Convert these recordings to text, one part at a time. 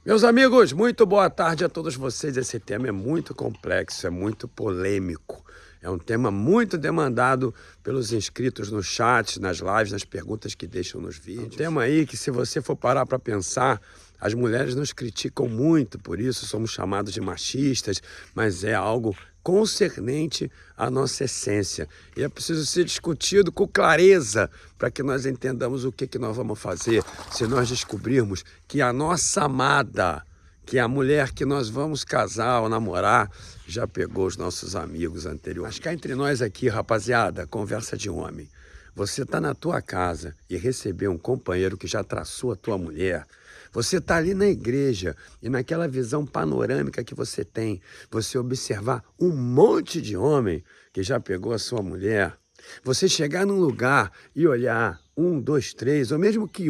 Meus amigos, muito boa tarde a todos vocês. Esse tema é muito complexo, é muito polêmico. É um tema muito demandado pelos inscritos no chat, nas lives, nas perguntas que deixam nos vídeos. É um tema aí que, se você for parar para pensar, as mulheres nos criticam muito, por isso somos chamados de machistas, mas é algo concernente à nossa essência. E é preciso ser discutido com clareza para que nós entendamos o que nós vamos fazer se nós descobrirmos que a nossa amada, que a mulher que nós vamos casar ou namorar, já pegou os nossos amigos anteriores. Mas cá entre nós aqui, rapaziada, conversa de homem. Você está na tua casa e recebeu um companheiro que já traçou a tua mulher. Você está ali na igreja e naquela visão panorâmica que você tem, você observar um monte de homem que já pegou a sua mulher. Você chegar num lugar e olhar 1, 2, 3, ou mesmo que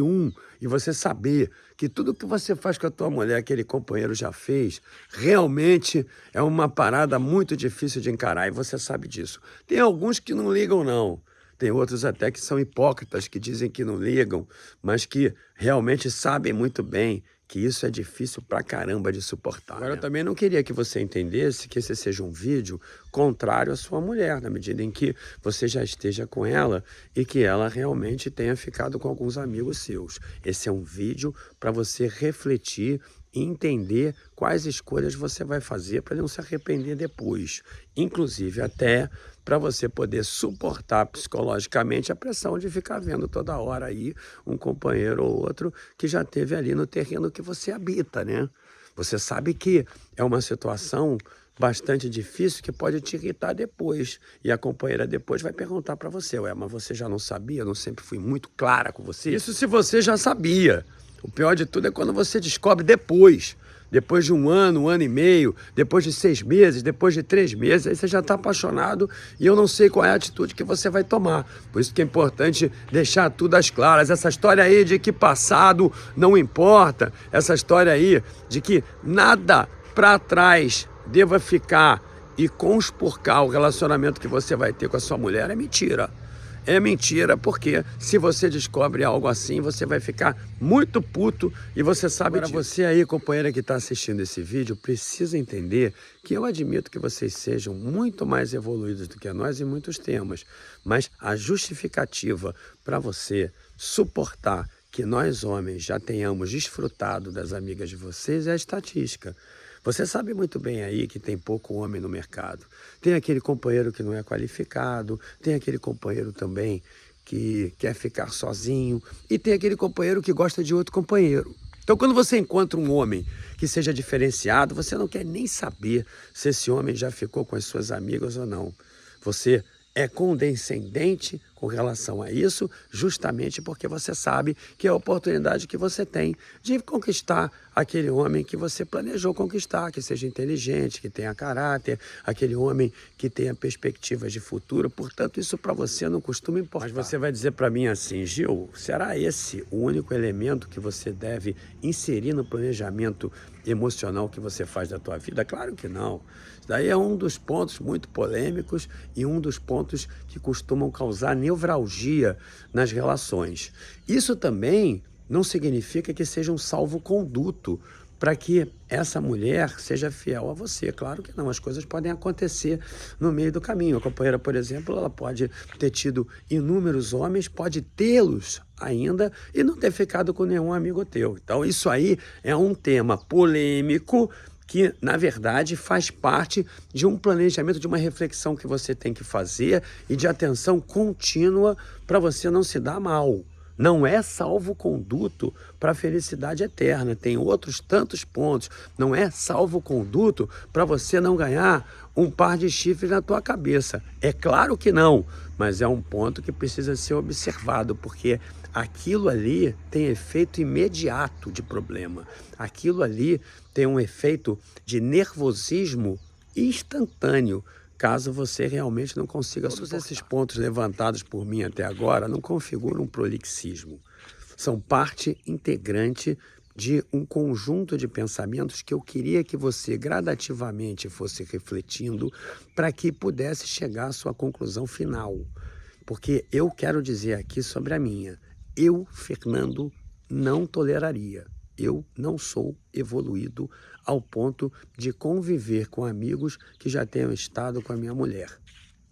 e você saber que tudo que você faz com a tua mulher, aquele companheiro já fez, realmente é uma parada muito difícil de encarar, e você sabe disso. Tem alguns que não ligam, não. Tem outros até que são hipócritas, que dizem que não ligam, mas que realmente sabem muito bem que isso é difícil pra caramba de suportar. Agora, eu também não queria que você entendesse que esse seja um vídeo contrário à sua mulher, na medida em que você já esteja com ela e que ela realmente tenha ficado com alguns amigos seus. Esse é um vídeo para você refletir e entender quais escolhas você vai fazer para não se arrepender depois. Inclusive até para você poder suportar psicologicamente a pressão de ficar vendo toda hora aí um companheiro ou outro que já esteve ali no terreno que você habita, né? Você sabe que é uma situação bastante difícil que pode te irritar depois. E a companheira depois vai perguntar para você: ué, mas você já não sabia? Eu não sempre fui muito clara com você? Isso se você já sabia. O pior de tudo é quando você descobre depois de um ano e meio, depois de 6 meses, depois de 3 meses, aí você já está apaixonado e eu não sei qual é a atitude que você vai tomar. Por isso que é importante deixar tudo às claras. Essa história aí de que passado não importa, essa história aí de que nada para trás deva ficar e conspurcar o relacionamento que você vai ter com a sua mulher é mentira. É mentira, porque se você descobre algo assim, você vai ficar muito puto e você sabe disso. Agora, você aí, companheira que está assistindo esse vídeo, precisa entender que eu admito que vocês sejam muito mais evoluídos do que nós em muitos temas, mas a justificativa para você suportar que nós homens já tenhamos desfrutado das amigas de vocês é a estatística. Você sabe muito bem aí que tem pouco homem no mercado. Tem aquele companheiro que não é qualificado, tem aquele companheiro também que quer ficar sozinho e tem aquele companheiro que gosta de outro companheiro. Então, quando você encontra um homem que seja diferenciado, você não quer nem saber se esse homem já ficou com as suas amigas ou não. Você é condescendente com relação a isso, justamente porque você sabe que é a oportunidade que você tem de conquistar aquele homem que você planejou conquistar, que seja inteligente, que tenha caráter, aquele homem que tenha perspectivas de futuro. Portanto, isso para você não costuma importar. Mas você vai dizer para mim assim: Gil, será esse o único elemento que você deve inserir no planejamento emocional que você faz da tua vida? Claro que não. Isso daí é um dos pontos muito polêmicos e um dos pontos que costumam causar nevralgia nas relações. Isso também não significa que seja um salvo-conduto para que essa mulher seja fiel a você. Claro que não, as coisas podem acontecer no meio do caminho. A companheira, por exemplo, ela pode ter tido inúmeros homens, pode tê-los ainda e não ter ficado com nenhum amigo teu. Então isso aí é um tema polêmico que, na verdade, faz parte de um planejamento, de uma reflexão que você tem que fazer e de atenção contínua para você não se dar mal. Não é salvo-conduto para a felicidade eterna. Tem outros tantos pontos. Não é salvo-conduto para você não ganhar um par de chifres na tua cabeça. É claro que não, mas é um ponto que precisa ser observado, porque aquilo ali tem efeito imediato de problema. Aquilo ali tem um efeito de nervosismo instantâneo, caso você realmente não consiga suportar. Todos esses pontos levantados por mim até agora não configuram um prolixismo. São parte integrante de um conjunto de pensamentos que eu queria que você gradativamente fosse refletindo para que pudesse chegar à sua conclusão final. Porque eu quero dizer aqui sobre a minha. Eu, Fernando, não toleraria. Eu não sou evoluído ao ponto de conviver com amigos que já tenham estado com a minha mulher.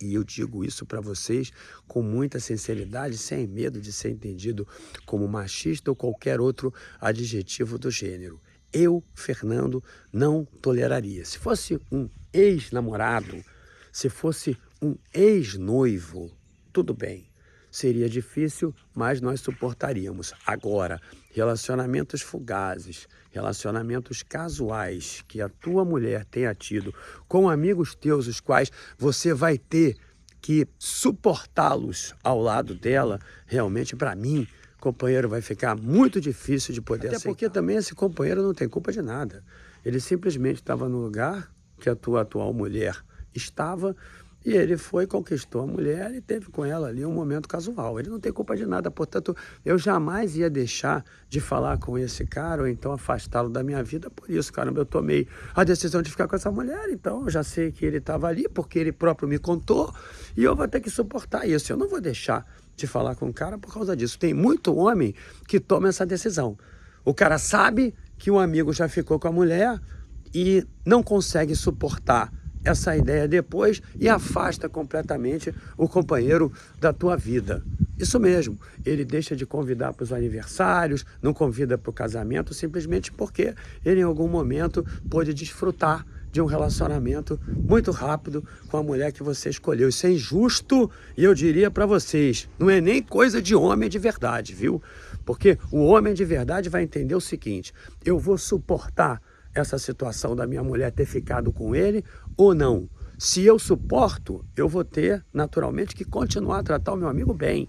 E eu digo isso para vocês com muita sinceridade, sem medo de ser entendido como machista ou qualquer outro adjetivo do gênero. Eu, Fernando, não toleraria. Se fosse um ex-namorado, se fosse um ex-noivo, tudo bem. Seria difícil, mas nós suportaríamos. Agora, relacionamentos fugazes, relacionamentos casuais que a tua mulher tenha tido com amigos teus, os quais você vai ter que suportá-los ao lado dela, realmente para mim, companheiro, vai ficar muito difícil de poder aceitar. Até porque também esse companheiro não tem culpa de nada. Ele simplesmente estava no lugar que a tua atual mulher estava, e ele foi, conquistou a mulher e teve com ela ali um momento casual. Ele não tem culpa de nada, portanto, eu jamais ia deixar de falar com esse cara ou então afastá-lo da minha vida por isso. Caramba, eu tomei a decisão de ficar com essa mulher, então eu já sei que ele estava ali porque ele próprio me contou e eu vou ter que suportar isso. Eu não vou deixar de falar com o cara por causa disso. Tem muito homem que toma essa decisão. O cara sabe que um amigo já ficou com a mulher e não consegue suportar essa ideia depois e afasta completamente o companheiro da tua vida. Isso mesmo, ele deixa de convidar para os aniversários, não convida para o casamento, simplesmente porque ele em algum momento pôde desfrutar de um relacionamento muito rápido com a mulher que você escolheu. Isso é injusto e eu diria para vocês, não é nem coisa de homem de verdade, viu? Porque o homem de verdade vai entender o seguinte: eu vou suportar essa situação da minha mulher ter ficado com ele ou não. Se eu suporto, eu vou ter naturalmente que continuar a tratar o meu amigo bem.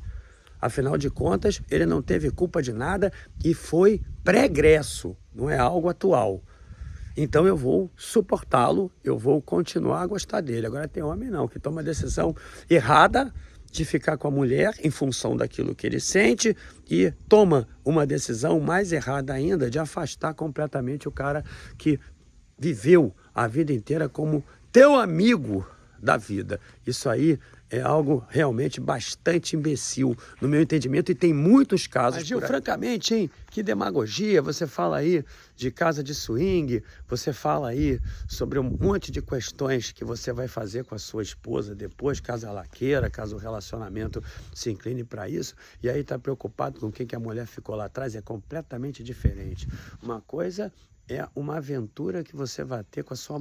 Afinal de contas, ele não teve culpa de nada e foi pregresso, não é algo atual. Então eu vou suportá-lo, eu vou continuar a gostar dele. Agora tem homem não, que toma a decisão errada de ficar com a mulher em função daquilo que ele sente e toma uma decisão mais errada ainda de afastar completamente o cara que viveu a vida inteira como teu amigo da vida. Isso aí é algo realmente bastante imbecil, no meu entendimento, e tem muitos casos. Mas, Gil, francamente, hein? Que demagogia, você fala aí de casa de swing, você fala aí sobre um monte de questões que você vai fazer com a sua esposa depois, caso ela queira, caso o relacionamento se incline para isso, e aí tá preocupado com quem que a mulher ficou lá atrás, é completamente diferente. Uma coisa é uma aventura que você vai ter com a sua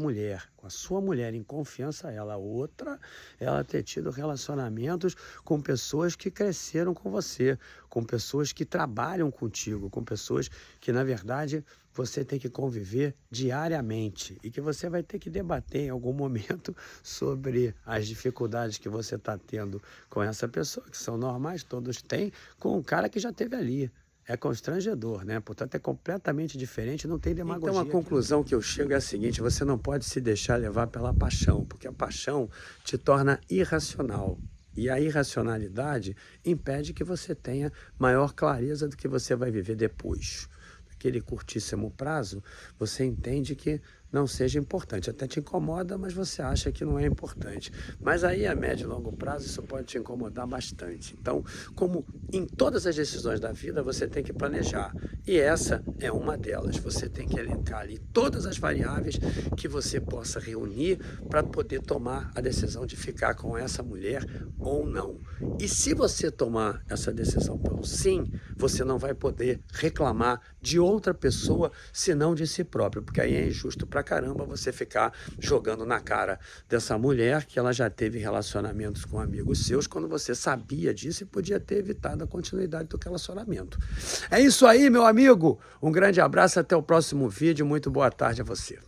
mulher em confiança a ela. Outra, ela ter tido relacionamentos com pessoas que cresceram com você, com pessoas que trabalham contigo, com pessoas que, na verdade, você tem que conviver diariamente e que você vai ter que debater em algum momento sobre as dificuldades que você está tendo com essa pessoa, que são normais, todos têm, com um cara que já esteve ali. É constrangedor, né? Portanto, é completamente diferente, não tem demagogia. Então, a conclusão que eu chego é a seguinte: você não pode se deixar levar pela paixão, porque a paixão te torna irracional. E a irracionalidade impede que você tenha maior clareza do que você vai viver depois. Naquele curtíssimo prazo, você entende que não seja importante. Até te incomoda, mas você acha que não é importante. Mas aí, a médio e longo prazo, isso pode te incomodar bastante. Então, como em todas as decisões da vida, você tem que planejar. E essa é uma delas. Você tem que elencar ali todas as variáveis que você possa reunir para poder tomar a decisão de ficar com essa mulher ou não. E se você tomar essa decisão pelo sim, você não vai poder reclamar de outra pessoa, senão de si próprio, porque aí é injusto pra caramba você ficar jogando na cara dessa mulher que ela já teve relacionamentos com amigos seus quando você sabia disso e podia ter evitado a continuidade do relacionamento. É isso aí, meu amigo. Um grande abraço, até o próximo vídeo. Muito boa tarde a você.